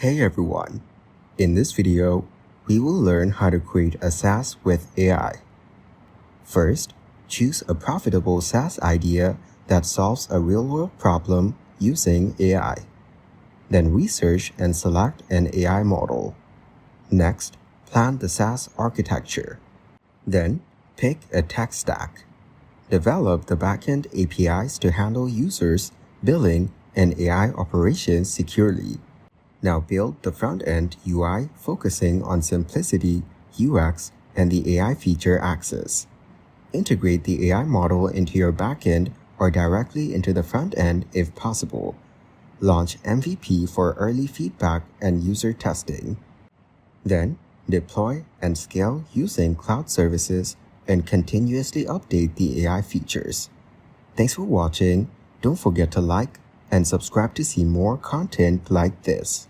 Hey everyone! In this video, we will learn how to create a SaaS with AI. First, choose a profitable SaaS idea that solves a real-world problem using AI. Then research and select an AI model. Next, plan the SaaS architecture. Then, pick a tech stack. Develop the backend APIs to handle users, billing, and AI operations securely. Now build the front-end UI focusing on simplicity, UX, and the AI feature access. Integrate the AI model into your backend or directly into the front end if possible. Launch MVP for early feedback and user testing. Then, deploy and scale using cloud services and continuously update the AI features. Thanks for watching. Don't forget to like and subscribe to see more content like this.